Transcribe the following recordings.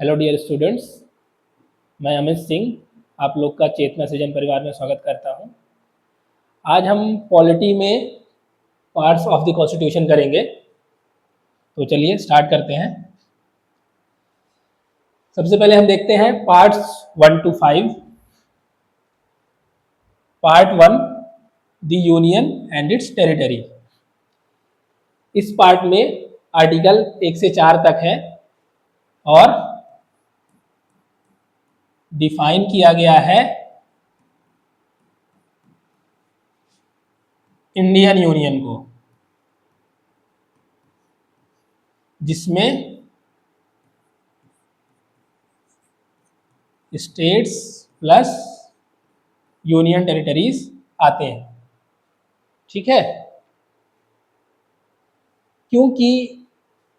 Hello dear students, मैं अमित सिंह आप लोग का चेतना सृजन परिवार में स्वागत करता हूं। आज हम पॉलिटी में पार्ट्स ऑफ द कॉन्स्टिट्यूशन करेंगे, तो चलिए स्टार्ट करते हैं। सबसे पहले हम देखते हैं parts 1 to 5। Part 1, the union and it's territory. इस पार्ट में आर्टिकल 1 से 4 तक है और डिफाइन किया गया है इंडियन यूनियन को, जिसमें स्टेट्स प्लस यूनियन टेरिटरीज आते हैं। ठीक है, क्योंकि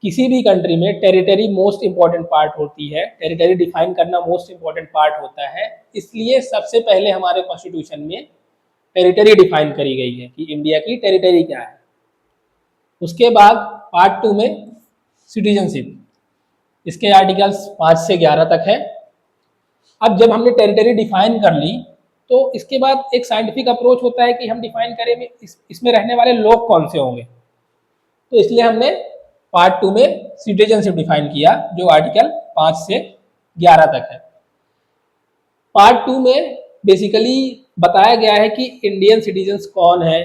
किसी भी कंट्री में टेरिटरी मोस्ट इंपॉर्टेंट पार्ट होती है, टेरिटरी डिफाइन करना मोस्ट इंपॉर्टेंट पार्ट होता है, इसलिए सबसे पहले हमारे कॉन्स्टिट्यूशन में टेरिटरी डिफाइन करी गई है कि इंडिया की टेरिटरी क्या है। उसके बाद पार्ट 2 में सिटीजनशिप, इसके आर्टिकल्स 5 से 11 तक है। अब जब हमने टेरिटरी डिफाइन कर ली तो इसके बाद एक साइंटिफिक अप्रोच होता है कि हम डिफाइन करें इसमें रहने वाले लोग कौन से होंगे, तो इसलिए हमने पार्ट 2 में सिटीजनशिप डिफाइन किया जो आर्टिकल 5 से 11 तक है। पार्ट 2 में बेसिकली बताया गया है कि इंडियन सिटीजन्स कौन है,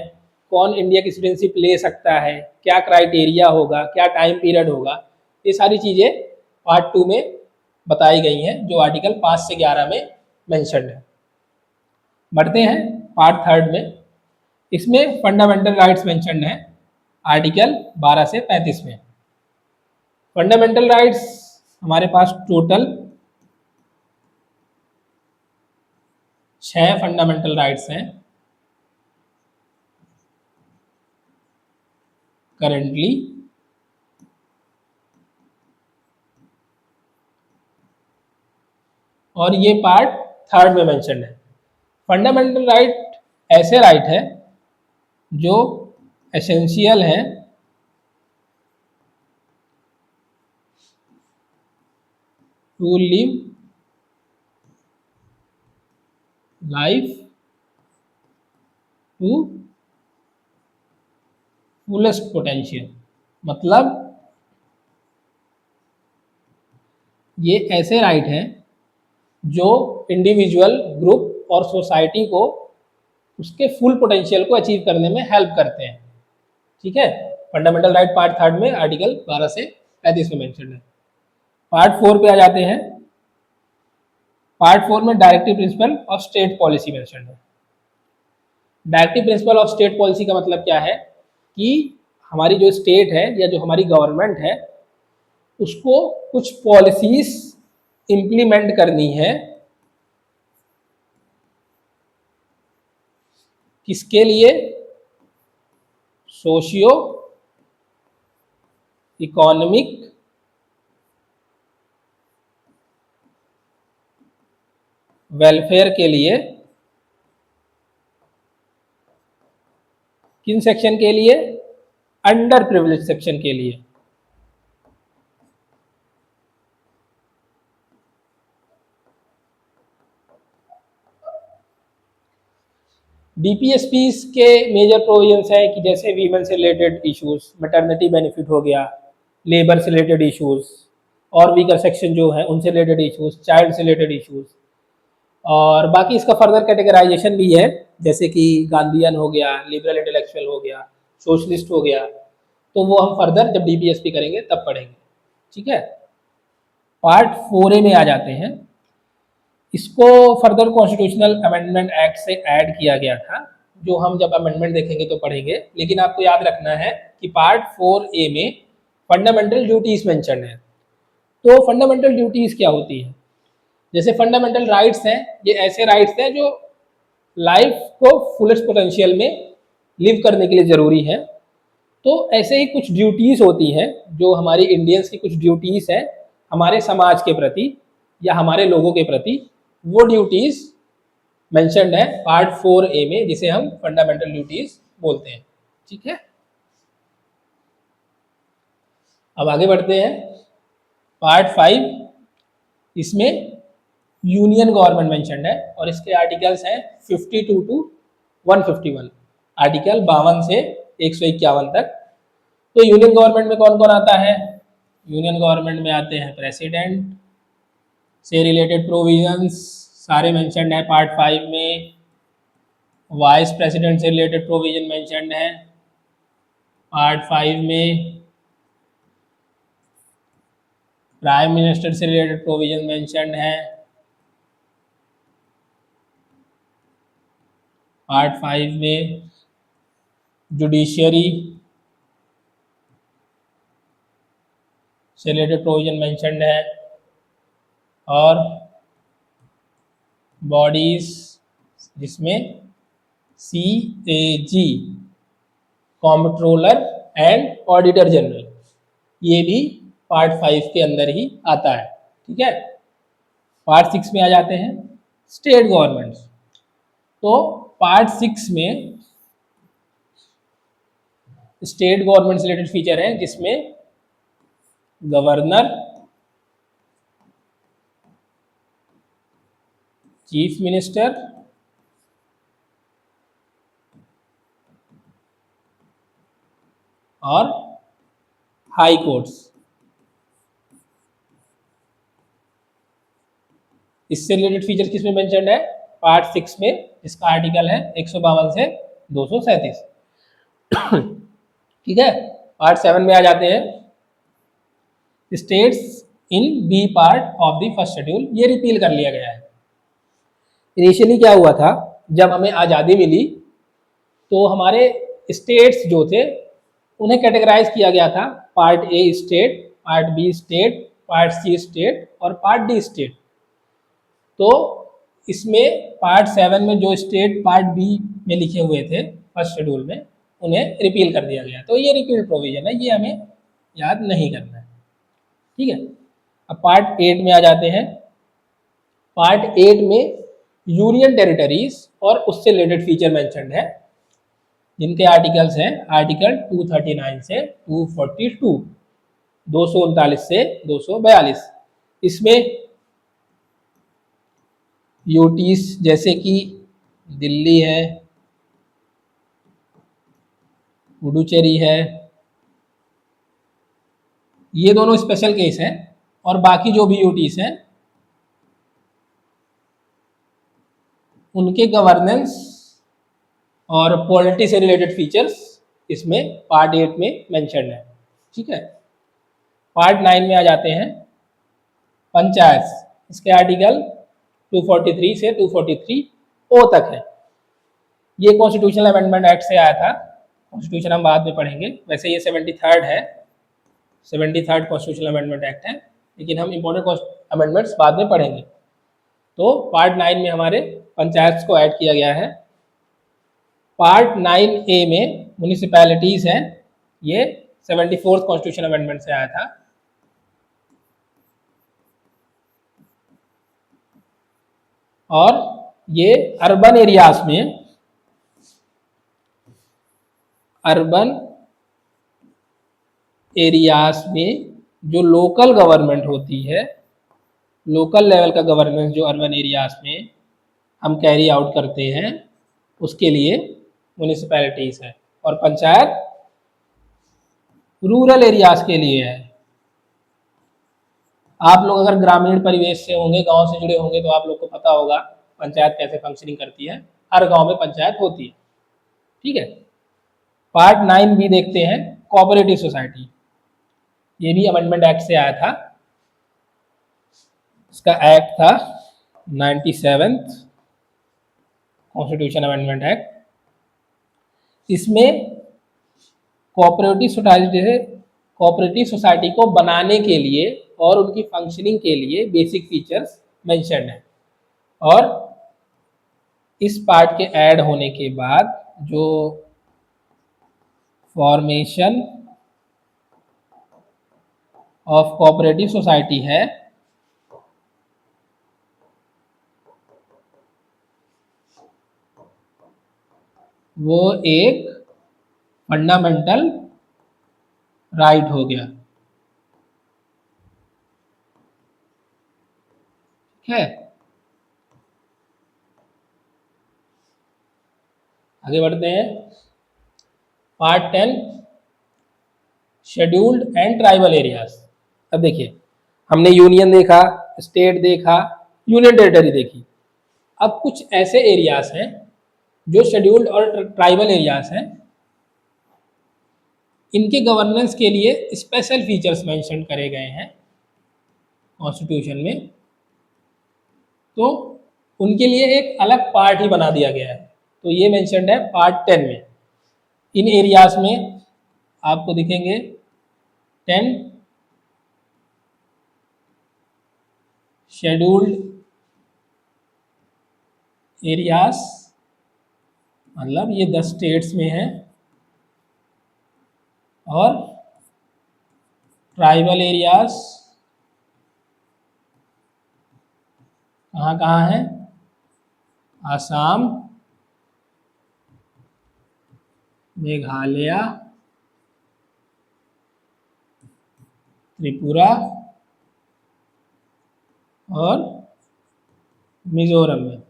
कौन इंडिया की सिटीजनशिप ले सकता है, क्या क्राइटेरिया होगा, क्या टाइम पीरियड होगा, ये सारी चीज़ें पार्ट 2 में बताई गई हैं जो आर्टिकल 5 से 11 में मेंशन्ड है। बढ़ते हैं पार्ट 3 में। इसमें फंडामेंटल राइट्स मेंशन्ड है आर्टिकल 12 से 35 में। फंडामेंटल राइट्स हमारे पास टोटल 6 फंडामेंटल राइट्स हैं करेंटली, और ये पार्ट 3 में मेंशन है। फंडामेंटल राइट ऐसे राइट है जो एसेंशियल है to live life to fullest potential. मतलब ये ऐसे राइट हैं जो इंडिविजुअल, ग्रुप और सोसाइटी को उसके फुल पोटेंशियल को अचीव करने में हेल्प करते हैं। ठीक है, फंडामेंटल राइट पार्ट 3 में आर्टिकल 12 से 35 में मेंशन है। पार्ट 4 पे आ जाते हैं। पार्ट 4 में directive principle of state policy mention है। Directive principle of state policy का मतलब क्या है कि हमारी जो स्टेट है या जो हमारी गवर्नमेंट है उसको कुछ पॉलिसीज इंप्लीमेंट करनी है, किसके लिए? सोशियो इकोनॉमिक वेलफेयर के लिए। किन सेक्शन के लिए? अंडर प्रिविलेज सेक्शन के लिए। डीपीएसपी के मेजर प्रोविजंस है कि जैसे वीमेन से रिलेटेड इश्यूज, मैटरनिटी बेनिफिट हो गया, लेबर से रिलेटेड इश्यूज, और वीकर सेक्शन जो है उनसे रिलेटेड इश्यूज, चाइल्ड से रिलेटेड इश्यूज, और बाकी इसका फर्दर कैटेगराइजेशन भी है जैसे कि गांधीयन हो गया, लिबरल इंटेलेक्चुअल हो गया, सोशलिस्ट हो गया, तो वो हम फर्दर जब डीपीएसपी करेंगे तब पढ़ेंगे। ठीक है, पार्ट 4A में आ जाते हैं। इसको फर्दर कॉन्स्टिट्यूशनल अमेंडमेंट एक्ट से ऐड किया गया था, जो हम जब अमेंडमेंट देखेंगे तो पढ़ेंगे, लेकिन आपको याद रखना है कि पार्ट 4A में फंडामेंटल ड्यूटीज मेंशन है। तो फंडामेंटल ड्यूटीज क्या होती है? जैसे फंडामेंटल राइट्स हैं, ये ऐसे राइट्स हैं जो लाइफ को फुलेस्ट पोटेंशियल में लिव करने के लिए ज़रूरी है। तो ऐसे ही कुछ ड्यूटीज़ होती हैं जो हमारी इंडियंस की कुछ ड्यूटीज़ हैं हमारे समाज के प्रति या हमारे लोगों के प्रति, वो ड्यूटीज़ मेंशन्ड है पार्ट 4A में, जिसे हम फंडामेंटल ड्यूटीज़ बोलते हैं। ठीक है, अब आगे बढ़ते हैं। पार्ट 5, इसमें यूनियन गवर्नमेंट मेंशन्ड है और इसके आर्टिकल्स हैं 52 टू 151, आर्टिकल 52 से 151 तक। तो यूनियन गवर्नमेंट में कौन कौन आता है? यूनियन गवर्नमेंट में आते हैं प्रेसिडेंट से रिलेटेड प्रोविजंस सारे मेंशन्ड है पार्ट 5 में। वाइस प्रेसिडेंट से रिलेटेड प्रोविजन मेंशन्ड है पार्ट 5 में। प्राइम मिनिस्टर से रिलेटेड प्रोविजन मेंशन्ड है पार्ट 5 में। जुडिशियरी से रिलेटेड प्रोविजन मेंशन्ड है और बॉडीज जिसमें CAG comptroller and auditor general, ये भी पार्ट 5 के अंदर ही आता है। ठीक है, पार्ट 6 में आ जाते हैं स्टेट गवर्नमेंट्स। तो पार्ट 6 में स्टेट गवर्नमेंट से रिलेटेड फीचर है जिसमें गवर्नर, चीफ मिनिस्टर और हाई कोर्ट्स, इससे रिलेटेड फीचर किसमें मेंशन्ड है? पार्ट 6 में, जिसका आर्टिकल है 152 से 237। ठीक है, पार्ट 7 में आ जाते हैं states in B part of the first schedule. ये रिपील कर लिया गया है। इनिशियली क्या हुआ था, जब हमें आज़ादी मिली तो हमारे स्टेट्स जो थे उन्हें कैटेगराइज किया गया था, part A state, part B state, part C state और पार्ट डी स्टेट। तो इसमें पार्ट 7 में जो स्टेट पार्ट बी में लिखे हुए थे फर्स्ट शेड्यूल में, उन्हें रिपील कर दिया गया। तो ये रिपील प्रोविजन है, ये हमें याद नहीं करना है। ठीक है, अब पार्ट 8 में आ जाते हैं। पार्ट 8 में यूनियन टेरिटरीज और उससे रिलेटेड फीचर मेंशन्ड है, जिनके आर्टिकल्स हैं आर्टिकल 239 से 242, 239 से 242। इसमें यूटीज जैसे कि दिल्ली है, पुडुचेरी है, ये दोनों स्पेशल केस हैं और बाकी जो भी यूटीज हैं उनके गवर्नेंस और पॉलिटी से रिलेटेड फीचर्स इसमें पार्ट 8 में मेंशन्ड है। ठीक है, पार्ट 9 में आ जाते हैं पंचायत। इसके आर्टिकल 243 से 243 ओ तक है। ये कॉन्स्टिट्यूशनल अमेंडमेंट एक्ट से आया था। कॉन्स्टिट्यूशन हम बाद में पढ़ेंगे, वैसे ये 73rd है, 73rd कॉन्स्टिट्यूशनल अमेंडमेंट एक्ट है, लेकिन हम इंपॉर्टेंट अमेंडमेंट्स बाद में पढ़ेंगे। तो पार्ट 9 में हमारे पंचायत को ऐड किया गया है। पार्ट 9A में म्यूनिसिपैलिटीज हैं, ये 74th कॉन्स्टिट्यूशन अमेंडमेंट से आया था। और ये अर्बन एरियाज में, अर्बन एरियाज में जो लोकल गवर्नमेंट होती है, लोकल लेवल का गवर्नेंस जो अर्बन एरियाज में हम कैरी आउट करते हैं, उसके लिए म्यूनिसिपैलिटीज है। और पंचायत रूरल एरियाज के लिए है। आप लोग अगर ग्रामीण परिवेश से होंगे, गांव से जुड़े होंगे, तो आप लोग को पता होगा पंचायत कैसे फंक्शनिंग करती है। हर गांव में पंचायत होती है। ठीक है, पार्ट 9 भी देखते हैं, कोऑपरेटिव सोसाइटी। ये भी अमेंडमेंट एक्ट से आया था। इसका एक्ट था 97th कॉन्स्टिट्यूशन अमेंडमेंट एक्ट। इसमें कोऑपरेटिव सोसाइटी को बनाने के लिए और उनकी फंक्शनिंग के लिए बेसिक फीचर्स मेंशन्ड है। और इस पार्ट के ऐड होने के बाद जो फॉर्मेशन ऑफ कोऑपरेटिव सोसाइटी है, वो एक फंडामेंटल राइट हो गया। है। आगे बढ़ते हैं। Part 10 scheduled and tribal areas. अब देखिए, हमने यूनियन देखा, स्टेट देखा, यूनियन टेरिटरी देखी। अब कुछ ऐसे एरियाज हैं जो शेड्यूल्ड और ट्राइबल एरियाज हैं, इनके गवर्नेंस के लिए स्पेशल फीचर्स मेंशन करे गए हैं कॉन्स्टिट्यूशन में। तो उनके लिए एक अलग पार्ट ही बना दिया गया है। तो ये मेंशन्ड है पार्ट 10 में। इन एरियाज में आपको दिखेंगे 10 शेड्यूल्ड एरियाज, मतलब ये 10 स्टेट्स में है, और ट्राइबल एरियाज कहाँ कहाँ है? आसाम, मेघालय, त्रिपुरा और मिजोरम में।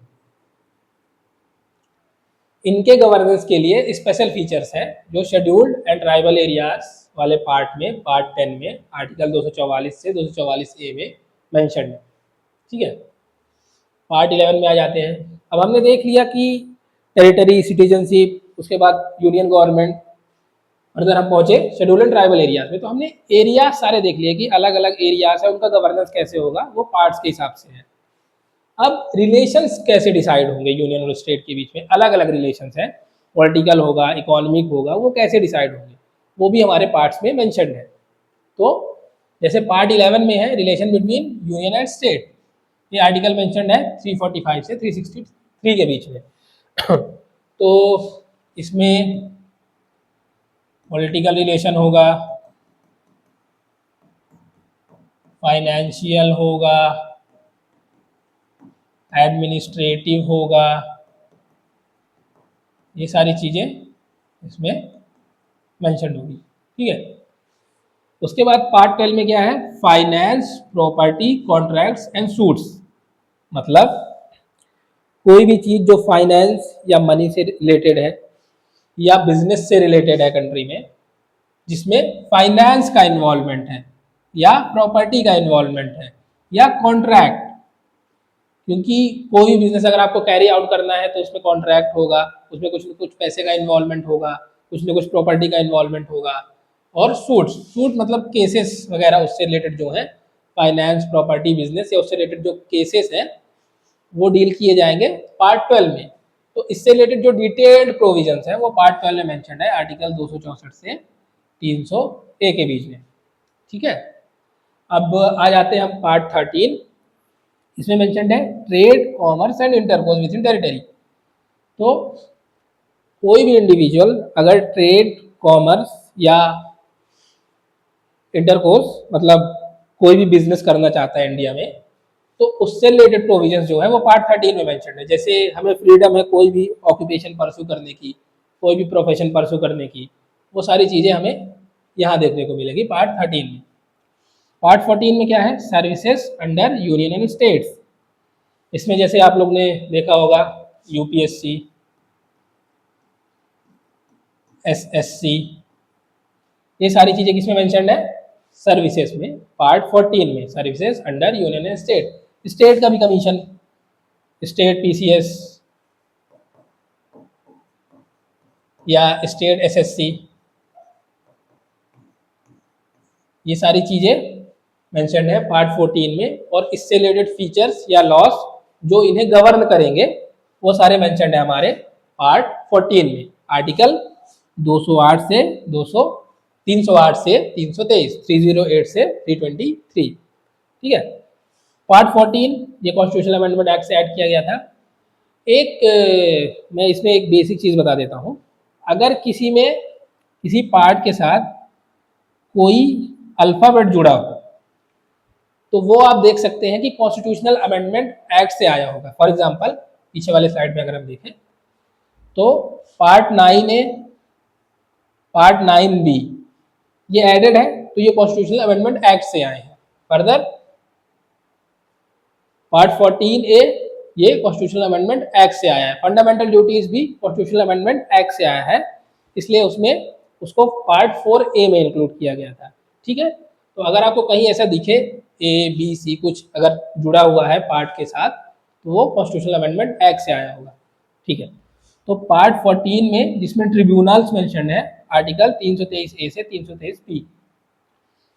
इनके गवर्नेंस के लिए स्पेशल फीचर्स हैं जो शेड्यूल्ड एंड ट्राइबल एरियाज वाले पार्ट में, पार्ट 10 में आर्टिकल 244 से 244A में मेंशन है। ठीक है, पार्ट 11 में आ जाते हैं। अब हमने देख लिया कि टेरिटरी, सिटीजनशिप, उसके बाद यूनियन गवर्नमेंट, और इधर हम पहुंचे शेड्यूल्ड एंड ट्राइबल एरियाज में। तो हमने एरियाज सारे देख लिए कि अलग अलग एरियाज है, उनका गवर्नेंस कैसे होगा, वो पार्ट्स के हिसाब से है। अब रिलेशंस कैसे डिसाइड होंगे यूनियन और स्टेट के बीच में? अलग अलग रिलेशंस हैं, पॉलिटिकल होगा, इकोनॉमिक होगा, वो कैसे डिसाइड होंगे वो भी हमारे पार्ट्स में मेंशन्ड है। तो जैसे पार्ट 11 में है relation between union and state, ये आर्टिकल मेंशन्ड है 345 से 363 के बीच में। तो इसमें पॉलिटिकल रिलेशन होगा, फाइनेंशियल होगा, एडमिनिस्ट्रेटिव होगा, ये सारी चीज़ें इसमें मेंशन होगी। ठीक है, उसके बाद पार्ट 12 में क्या है? Finance, property, contracts and suits. मतलब कोई भी चीज़ जो फाइनेंस या मनी से रिलेटेड है या बिजनेस से रिलेटेड है कंट्री में, जिसमें फाइनेंस का इन्वॉल्वमेंट है या प्रॉपर्टी का इन्वॉल्वमेंट है या कॉन्ट्रैक्ट, क्योंकि कोई भी बिजनेस अगर आपको कैरी आउट करना है तो उसमें कॉन्ट्रैक्ट होगा, उसमें कुछ न कुछ पैसे का इन्वॉल्वमेंट होगा, कुछ न कुछ प्रॉपर्टी का इन्वॉल्वमेंट होगा। और सूट्स, सूट मतलब केसेस वगैरह, उससे रिलेटेड जो है फाइनेंस, प्रॉपर्टी, बिजनेस या उससे रिलेटेड जो केसेस हैं वो डील किए जाएंगे पार्ट 12 में। तो इससे रिलेटेड जो डिटेल्ड प्रोविजंस हैं वो पार्ट 12 में मेंशन्ड है आर्टिकल 264 से 300A के बीच में। ठीक है, अब आ जाते हैं हम पार्ट 13। इसमें मेंशन्ड है trade, commerce and intercourse with in territory. तो कोई भी इंडिविजुअल अगर ट्रेड, कॉमर्स या इंटरकोर्स मतलब कोई भी बिजनेस करना चाहता है इंडिया में, तो उससे रिलेटेड प्रोविजंस जो है वो पार्ट 13 में मेंशन्ड है। जैसे हमें फ्रीडम है कोई भी ऑक्यूपेशन परस्यू करने की, कोई भी प्रोफेशन परस्यू करने की, वो सारी चीज़ें हमें यहाँ देखने को मिलेगी पार्ट 13 में। पार्ट 14 में क्या है? Services under union and states. इसमें जैसे आप लोग ने देखा होगा यूपीएससी, एसएससी, ये सारी चीज़ें किसमें मेंशन्ड है? सर्विसेज में, पार्ट 14 में, services under union and state. State का भी कमीशन, स्टेट पीसीएस या स्टेट एसएससी, ये सारी चीज़ें मेंशन्ड है पार्ट 14 में। और इससे रिलेटेड फीचर्स या लॉस जो इन्हें गवर्न करेंगे वो सारे मेंशन्ड है हमारे पार्ट 14 में, आर्टिकल 208 से 308 से 323, 308 से 323। ठीक है, पार्ट 14 ये कॉन्स्टिट्यूशनल अमेंडमेंट एक्ट से ऐड किया गया था। मैं इसमें एक बेसिक चीज़ बता देता हूँ। अगर किसी पार्ट के साथ कोई अल्फ़ाबेट जुड़ा हो तो वो आप देख सकते हैं कि कॉन्स्टिट्यूशनल अमेंडमेंट एक्ट से आया होगा। फॉर एग्जांपल पीछे वाले स्लाइड में अगर हम देखें तो पार्ट 9A, पार्ट 9B ये एडेड है, तो ये कॉन्स्टिट्यूशनल अमेंडमेंट एक्ट से आए हैं। फर्दर पार्ट 14A ये कॉन्स्टिट्यूशनल अमेंडमेंट एक्ट से आया है। फंडामेंटल ड्यूटीज भी कॉन्स्टिट्यूशनल अमेंडमेंट एक्ट से आया है, इसलिए उसमें उसको पार्ट 4A में इंक्लूड किया गया था। ठीक है, तो अगर आपको कहीं ऐसा दिखे ABC कुछ अगर जुड़ा हुआ है पार्ट के साथ, तो वो कॉन्स्टिट्यूशनल अमेंडमेंट एक्ट से आया होगा। ठीक है, तो पार्ट 14 में जिसमें ट्रिब्यूनल्स मेंशन है, आर्टिकल 323A से 323B,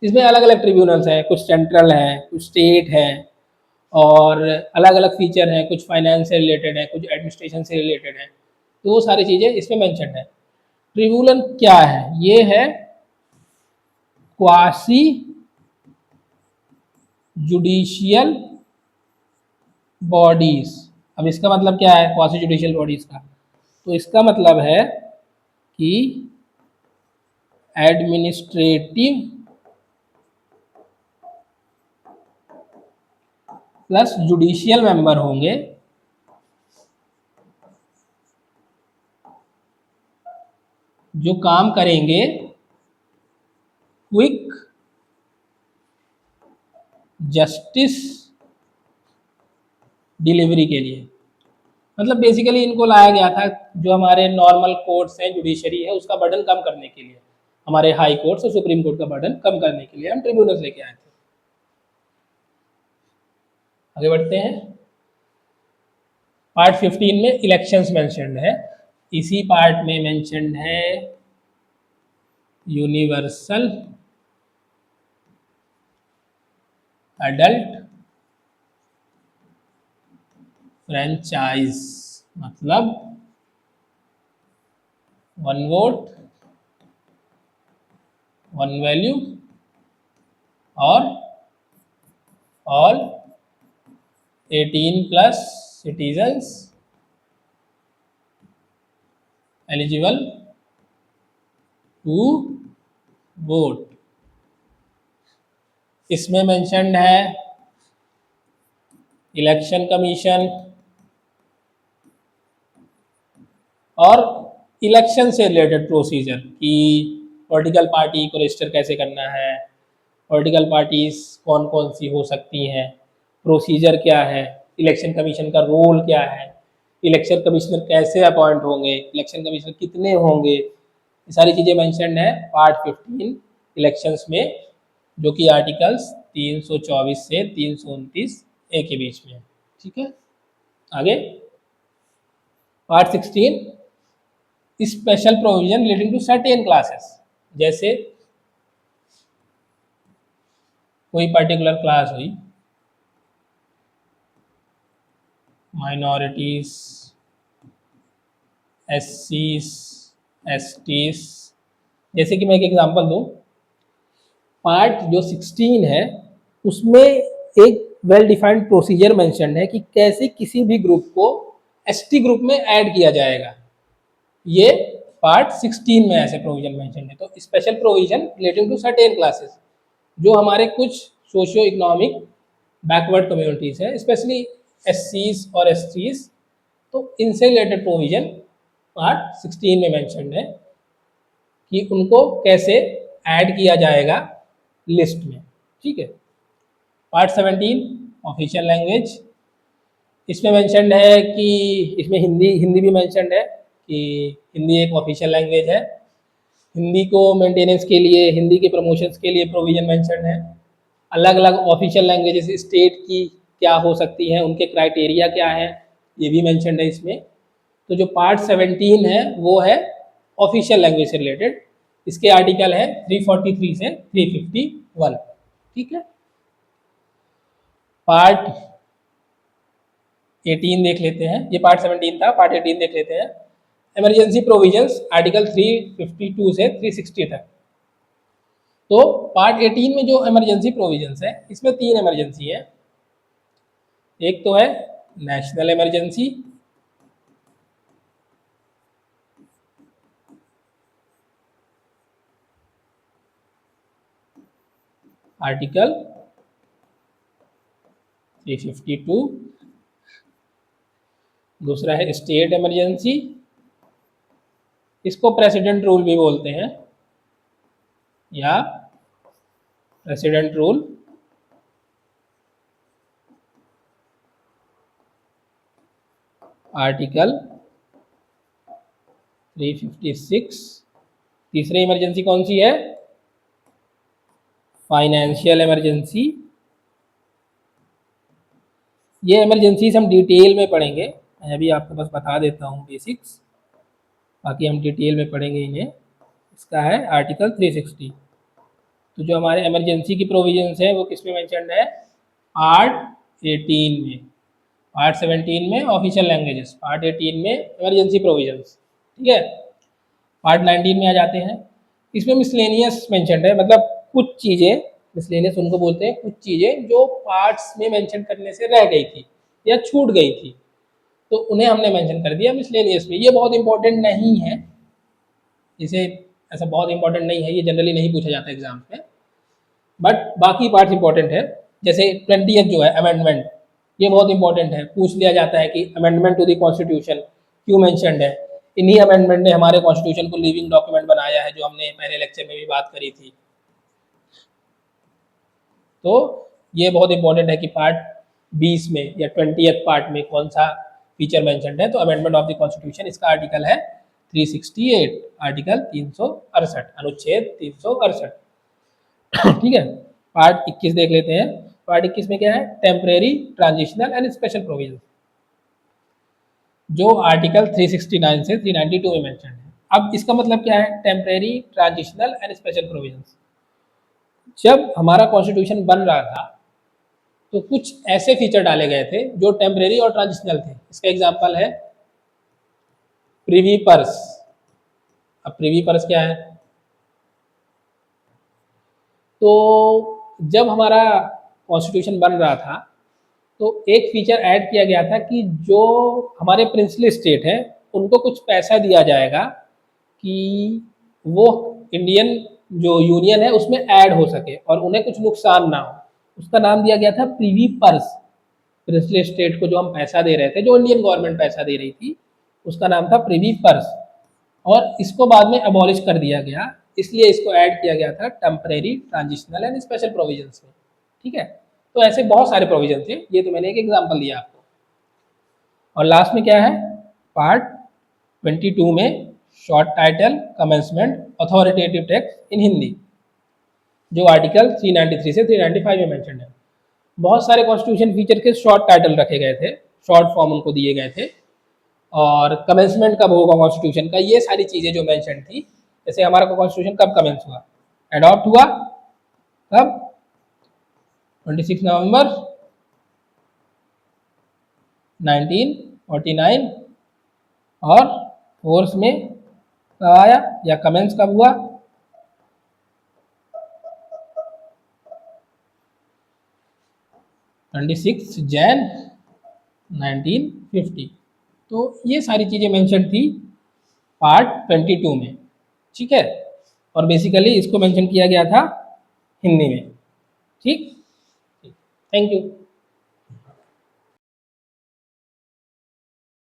इसमें अलग अलग ट्रिब्यूनल्स हैं, कुछ सेंट्रल हैं, कुछ स्टेट हैं, और अलग अलग फीचर हैं, कुछ फाइनेंस से रिलेटेड है, कुछ एडमिनिस्ट्रेशन से रिलेटेड है, तो वो सारी चीज़ें इसमें मेंशन है। ट्रिब्यूनल क्या है? ये है क्वासी जुडिशियल बॉडीज। अब इसका मतलब क्या है क्वासी जुडिशियल बॉडीज का? तो इसका मतलब है कि एडमिनिस्ट्रेटिव प्लस जुडिशियल मेंबर होंगे, जो काम करेंगे क्विक जस्टिस डिलीवरी के लिए। मतलब बेसिकली इनको लाया गया था जो हमारे नॉर्मल कोर्ट्स हैं, जुडिशरी है, उसका बर्डन कम करने के लिए, हमारे हाई कोर्ट्स और सुप्रीम कोर्ट का बर्डन कम करने के लिए हम ट्रिब्यूनल्स लेके आए थे। आगे बढ़ते हैं। पार्ट 15 में इलेक्शंस मेंशन्ड है। इसी पार्ट में मेंशन्ड है यूनिवर्सल एडल्ट फ्रेंचाइज, मतलब वन वोट वन वैल्यू और all 18+ citizens eligible to vote. इसमें मेंशन्ड है इलेक्शन कमीशन और इलेक्शन से रिलेटेड प्रोसीजर कि पॉलिटिकल पार्टी को रजिस्टर कैसे करना है, पॉलिटिकल पार्टीज कौन कौन सी हो सकती हैं, प्रोसीजर क्या है, इलेक्शन कमीशन का रोल क्या है, इलेक्शन कमिश्नर कैसे अपॉइंट होंगे, इलेक्शन कमिश्नर कितने होंगे, ये सारी चीज़ें मेंशन्ड है पार्ट 15 इलेक्शंस में, जो कि आर्टिकल्स 324 से 329A के बीच में है। ठीक है, आगे part 16 special provision relating to certain classes. जैसे कोई पर्टिकुलर क्लास हुई, माइनॉरिटीज, SCs, STs, जैसे कि मैं एक एग्जांपल दूं, पार्ट जो 16 है उसमें एक वेल डिफाइंड प्रोसीजर मेंशन है कि कैसे किसी भी ग्रुप को ST ग्रुप में ऐड किया जाएगा। ये पार्ट 16 में ऐसे प्रोविजन मेंशन है। तो special provision relating to certain classes, जो हमारे कुछ सोशियो इकोनॉमिक बैकवर्ड कम्युनिटीज है, स्पेशली SCs और STs, तो इनसे रिलेटेड प्रोविजन पार्ट 16 में मेंशन है कि उनको कैसे ऐड किया जाएगा लिस्ट में। ठीक है, पार्ट 17 ऑफिशियल लैंग्वेज। इसमें मेंशन्ड है कि इसमें हिंदी भी मेंशन्ड है कि हिंदी एक ऑफिशियल लैंग्वेज है। हिंदी को मेंटेनेंस के लिए, हिंदी के प्रमोशंस के लिए प्रोविजन मेंशन्ड है। अलग अलग ऑफिशियल लैंग्वेजेस स्टेट की क्या हो सकती हैं, उनके क्राइटेरिया क्या है, ये भी मेंशन्ड है इसमें। तो जो पार्ट 17 है वो है ऑफिशियल लैंग्वेज से रिलेटेड। इसके आर्टिकल है 343 से 351। ठीक है, पार्ट 18 देख लेते हैं। ये पार्ट 17 था, पार्ट 18 देख लेते हैं। इमरजेंसी प्रोविजंस आर्टिकल 352 से 360 तक। तो पार्ट 18 में जो इमरजेंसी प्रोविजंस है, इसमें 3 इमरजेंसी है। एक तो है नेशनल इमरजेंसी, आर्टिकल 352। दूसरा है स्टेट इमरजेंसी, इसको प्रेसिडेंट रूल भी बोलते हैं या प्रेसिडेंट रूल। आर्टिकल 356। तीसरी इमरजेंसी कौन सी है? Financial emergency. ये इमरजेंसीज हम डिटेल में पढ़ेंगे, मैं भी आपको बस बता देता हूँ बेसिक्स, बाकी हम डिटेल में पढ़ेंगे इन्हें। इसका है आर्टिकल 360। तो जो हमारे इमरजेंसी की प्रोविजंस है वो किस में मेंशन्ड है? पार्ट 18 में। पार्ट 17 में ऑफिशियल लैंग्वेजेस, पार्ट 18 में इमरजेंसी प्रोविजंस, ठीक है। पार्ट 19 में आ जाते हैं। इसमें मिसलेनियस मेंशन्ड है, मतलब कुछ चीज़ें, मिसलेनियस उनको बोलते हैं, कुछ चीज़ें जो पार्ट्स में मेंशन करने से रह गई थी या छूट गई थी, तो उन्हें हमने मेंशन कर दिया मिसलेनियस में। ये बहुत इंपॉर्टेंट नहीं है, इसे ऐसा बहुत इंपॉर्टेंट नहीं है, ये जनरली नहीं पूछा जाता एग्जाम में, बट बाकी पार्ट्स इंपॉर्टेंट है। जैसे 20th जो है अमेंडमेंट, ये बहुत इंपॉर्टेंट है, पूछ लिया जाता है कि अमेंडमेंट टू द कॉन्स्टिट्यूशन क्यों मेंशन्ड है। इन्हीं अमेंडमेंट ने हमारे कॉन्स्टिट्यूशन को लिविंग डॉक्यूमेंट बनाया है, जो हमने पहले लेक्चर में भी बात करी थी। तो ये बहुत इंपॉर्टेंट है कि पार्ट 20 में या 20th पार्ट में कौन सा फीचर मेंशन्ड है। तो अमेंडमेंट ऑफ द कॉन्स्टिट्यूशन, इसका आर्टिकल है 368, आर्टिकल 368, अनुच्छेद 368। ठीक है। पार्ट 21 देख लेते हैं। पार्ट 21 में क्या है? Temporary, transitional and special provision, जो आर्टिकल 369 से 392 में मेंशन है। अब इसका मतलब क्या है? Temporary, transitional and special provision. जब हमारा कॉन्स्टिट्यूशन बन रहा था तो कुछ ऐसे फीचर डाले गए थे जो टेम्परेरी और ट्रांजिशनल थे। इसका एग्जांपल है प्रिवी पर्स। अब प्रिवी पर्स क्या है? तो जब हमारा कॉन्स्टिट्यूशन बन रहा था तो एक फीचर ऐड किया गया था कि जो हमारे प्रिंसली स्टेट है उनको कुछ पैसा दिया जाएगा कि वो इंडियन जो यूनियन है उसमें ऐड हो सके और उन्हें कुछ नुकसान ना हो। उसका नाम दिया गया था प्रिवी पर्स। प्रिंसली स्टेट को जो हम पैसा दे रहे थे, जो इंडियन गवर्नमेंट पैसा दे रही थी, उसका नाम था प्रिवी पर्स। और इसको बाद में अबॉलिश कर दिया गया, इसलिए इसको ऐड किया गया था temporary, transitional and special provisions में। ठीक है। तो ऐसे बहुत सारे प्रोविजन थे, ये तो मैंने एक एग्जांपल दिया आपको। और लास्ट में क्या है? पार्ट 22 में short title, commencement, authoritative text in Hindi, जो आर्टिकल 393 से 395 में मेंशन है। बहुत सारे कॉन्स्टिट्यूशन फीचर के शॉर्ट टाइटल रखे गए थे, शॉर्ट फॉर्म उनको दिए गए थे। और कमेंसमेंट कब होगा कॉन्स्टिट्यूशन का, ये सारी चीज़ें जो मेंशन थी। जैसे हमारा कॉन्स्टिट्यूशन कब कमेंस हुआ, एडॉप्ट हुआ कब? 26 नवंबर 1949। और फोर्स में कब आया या कमेंस कब हुआ? 26 जैन 1950। तो ये सारी चीज़ें मेंशन थी पार्ट 22 में। ठीक है। और बेसिकली इसको मेंशन किया गया था हिंदी में। ठीक। Thank you.